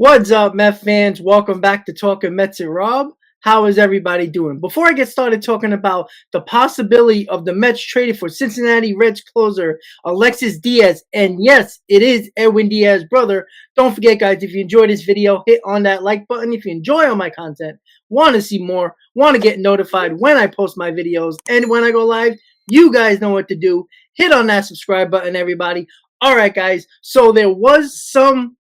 What's up, Met fans? Welcome back to Talking Mets and Rob. How is everybody doing? Before I get started talking about the possibility of the Mets trading for Cincinnati Reds closer Alexis Diaz, and yes, it is Edwin Diaz's brother, don't forget, guys, if you enjoyed this video, hit on that like button. If you enjoy all my content, want to see more, want to get notified when I post my videos and when I go live, you guys know what to do. Hit on that subscribe button, everybody. All right, guys, so there was some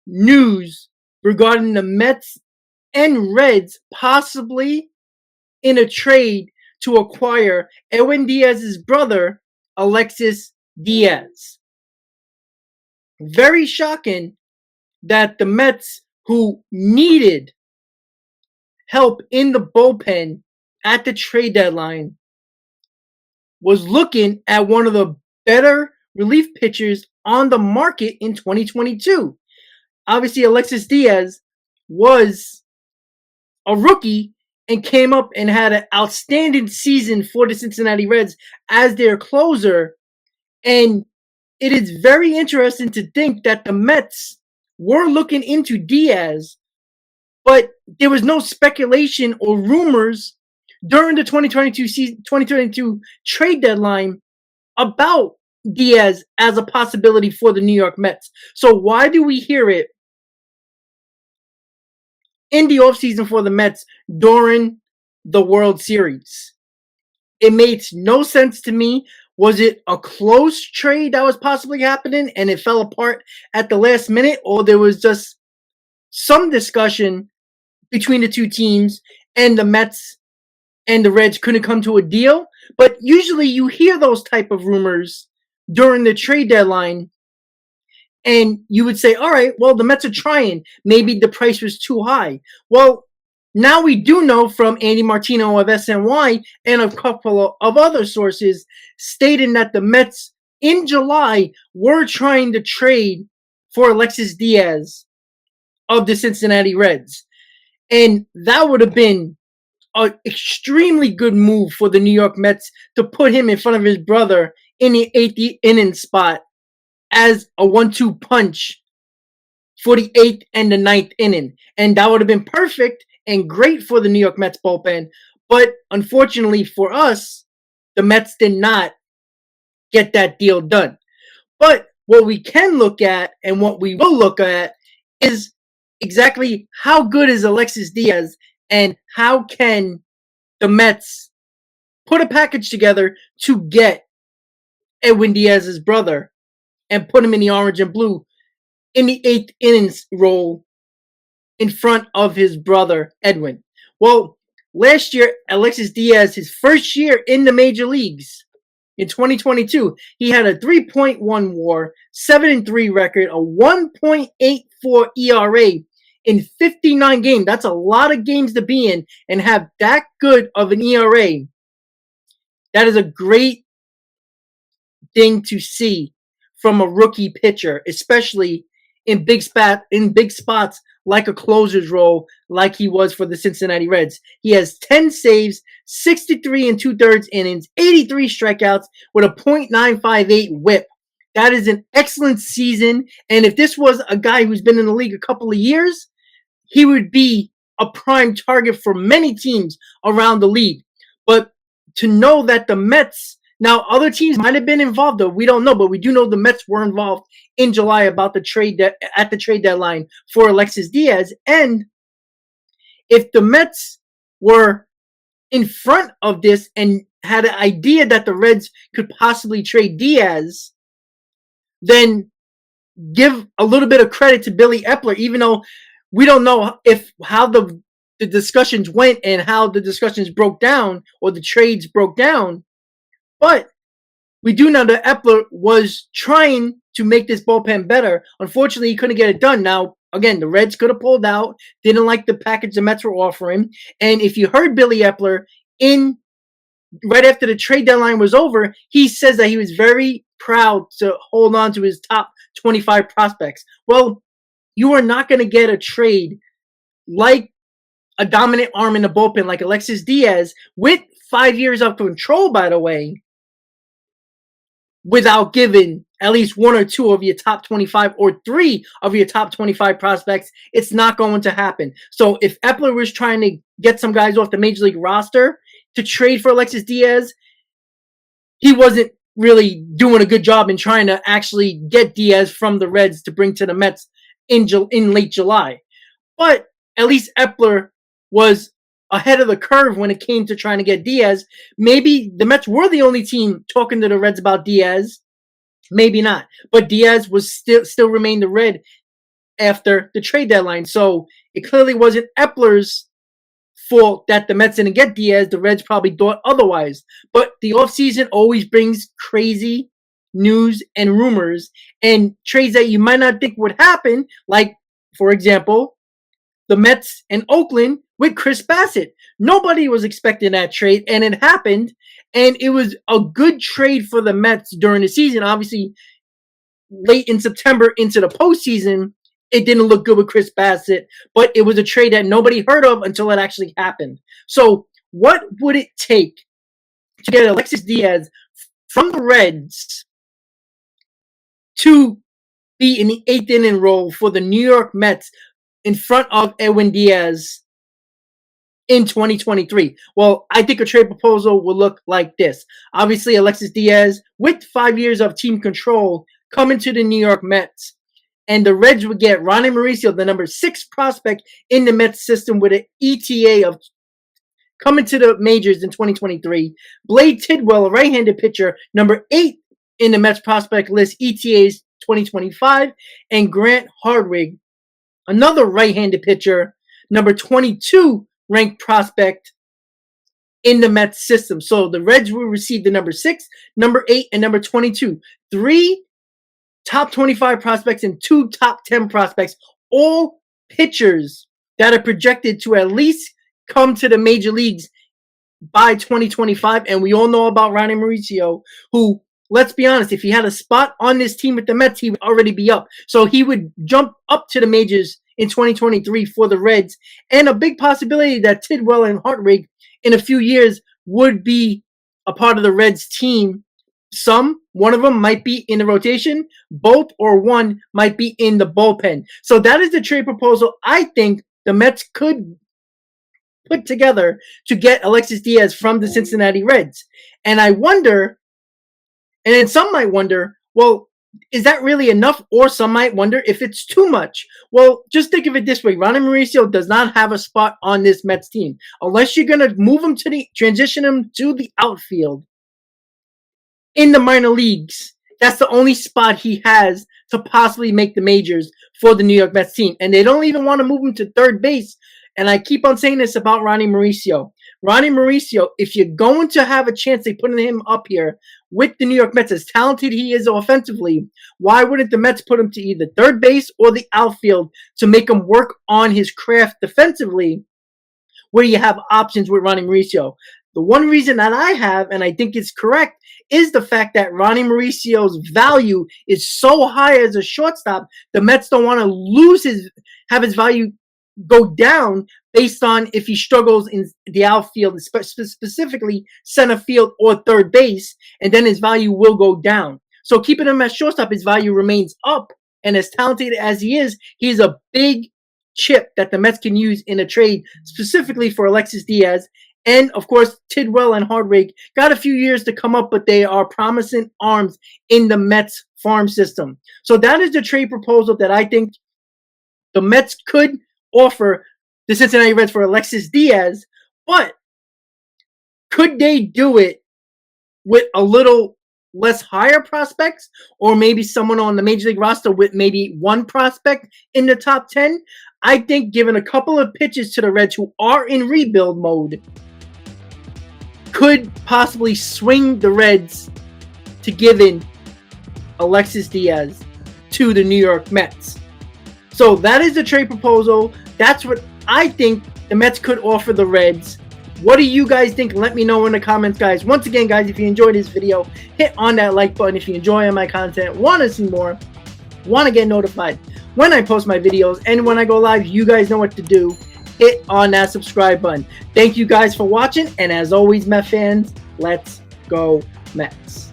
news regarding the Mets and Reds possibly in a trade to acquire Edwin Diaz's brother, Alexis Diaz. Very shocking that the Mets, who needed help in the bullpen at the trade deadline, was looking at one of the better relief pitchers on the market in 2022. Obviously, Alexis Diaz was a rookie and came up and had an outstanding season for the Cincinnati Reds as their closer. And it is very interesting to think that the Mets were looking into Diaz, but there was no speculation or rumors during the 2022 trade deadline about Diaz as a possibility for the New York Mets. So why do we hear it in the offseason for the Mets during the World Series? It makes no sense to me. Was it a close trade that was possibly happening and it fell apart at the last minute, or there was just some discussion between the two teams and the Mets and the Reds couldn't come to a deal? But usually you hear those type of rumors during the trade deadline, and you would say, all right, well, the Mets are trying. Maybe the price was too high. Well, now we do know from Andy Martino of SNY and a couple of other sources stating that the Mets in July were trying to trade for Alexis Diaz of the Cincinnati Reds. And that would have been an extremely good move for the New York Mets to put him in front of his brother in the 8th inning spot as a 1-2 punch for the 8th and the 9th inning. And that would have been perfect and great for the New York Mets bullpen. But unfortunately for us, the Mets did not get that deal done. But what we can look at and what we will look at is exactly how good is Alexis Diaz and how can the Mets put a package together to get Edwin Diaz's brother and put him in the orange and blue in the 8th innings role in front of his brother, Edwin. Well, last year, Alexis Diaz, his first year in the major leagues in 2022, he had a 3.1 WAR, 7-3 record, a 1.84 ERA in 59 games. That's a lot of games to be in and have that good of an ERA. That is a great thing to see from a rookie pitcher, especially in big spots like a closer's role, like he was for the Cincinnati Reds. He has 10 saves, 63 and 2/3 innings, 83 strikeouts with a .958 WHIP. That is an excellent season. And if this was a guy who's been in the league a couple of years, he would be a prime target for many teams around the league. But to know that the Mets, now other teams might have been involved, though we don't know, but we do know the Mets were involved in July about the trade at the trade deadline for Alexis Diaz. And if the Mets were in front of this and had an idea that the Reds could possibly trade Diaz, then give a little bit of credit to Billy Epler, even though we don't know how the discussions went and how the discussions broke down or the trades broke down. But we do know that Epler was trying to make this bullpen better. Unfortunately, he couldn't get it done. Now, again, the Reds could have pulled out, didn't like the package the Mets were offering. And if you heard Billy Epler right after the trade deadline was over, he says that he was very proud to hold on to his top 25 prospects. Well, you are not going to get a trade like a dominant arm in the bullpen like Alexis Diaz with 5 years of control, by the way, without giving at least 1 or 2 of your top 25 or 3 of your top 25 prospects, it's not going to happen. So if Epler was trying to get some guys off the Major League roster to trade for Alexis Diaz, he wasn't really doing a good job in trying to actually get Diaz from the Reds to bring to the Mets in late July. But at least Epler was ahead of the curve when it came to trying to get Diaz. Maybe the Mets were the only team talking to the Reds about Diaz. Maybe not. But Diaz was still remained the Red after the trade deadline. So it clearly wasn't Epler's fault that the Mets didn't get Diaz. The Reds probably thought otherwise. But the offseason always brings crazy news and rumors and trades that you might not think would happen. Like, for example, the Mets and Oakland with Chris Bassett. Nobody was expecting that trade, and it happened. And it was a good trade for the Mets during the season. Obviously, late in September into the postseason, it didn't look good with Chris Bassett, but it was a trade that nobody heard of until it actually happened. So what would it take to get Alexis Diaz from the Reds to be in the 8th inning role for the New York Mets in front of Edwin Diaz in 2023? Well, I think a trade proposal will look like this. Obviously, Alexis Diaz, with 5 years of team control, coming to the New York Mets. And the Reds would get Ronnie Mauricio, the number 6 prospect in the Mets system, with an ETA of coming to the majors in 2023. Blade Tidwell, a right-handed pitcher, number 8 in the Mets prospect list, ETAs 2025. And Grant Hardwig, another right-handed pitcher, number 22 ranked prospect in the Mets system. So the Reds will receive the number 6, number 8, and number 22. 3 top 25 prospects and 2 top 10 prospects, all pitchers that are projected to at least come to the major leagues by 2025. And we all know about Ronnie Mauricio, who, let's be honest, if he had a spot on this team with the Mets, he would already be up. So he would jump up to the majors in 2023 for the Reds. And a big possibility that Tidwell and Hartwig in a few years would be a part of the Reds team. One of them might be in the rotation, both or one might be in the bullpen. So that is the trade proposal I think the Mets could put together to get Alexis Diaz from the Cincinnati Reds. And I wonder, and then some might wonder, well, is that really enough? Or some might wonder if it's too much. Well, just think of it this way. Ronnie Mauricio does not have a spot on this Mets team. Unless you're going to move him transition him to the outfield in the minor leagues, that's the only spot he has to possibly make the majors for the New York Mets team. And they don't even want to move him to third base. And I keep on saying this about Ronnie Mauricio. Ronnie Mauricio, if you're going to have a chance of putting him up here with the New York Mets, as talented he is offensively, why wouldn't the Mets put him to either third base or the outfield to make him work on his craft defensively, where you have options with Ronnie Mauricio? The one reason that I have, and I think it's correct, is the fact that Ronnie Mauricio's value is so high as a shortstop, the Mets don't want to have his value go down based on if he struggles in the outfield, specifically center field or third base, and then his value will go down. So keeping him as shortstop, his value remains up, and as talented as he is, he's a big chip that the Mets can use in a trade specifically for Alexis Diaz. And, of course, Tidwell and Hardwig got a few years to come up, but they are promising arms in the Mets farm system. So that is the trade proposal that I think the Mets could offer the Cincinnati Reds for Alexis Diaz. But could they do it with a little less higher prospects, or maybe someone on the Major League roster with maybe one prospect in the top 10? I think giving a couple of pitches to the Reds who are in rebuild mode could possibly swing the Reds to giving Alexis Diaz to the New York Mets. So that is the trade proposal. That's what I think the Mets could offer the Reds. What do you guys think? Let me know in the comments, guys. Once again, guys, if you enjoyed this video, hit on that like button. If you enjoy my content, want to see more, want to get notified when I post my videos and when I go live, you guys know what to do. Hit on that subscribe button. Thank you guys for watching, and as always, Met fans, let's go Mets.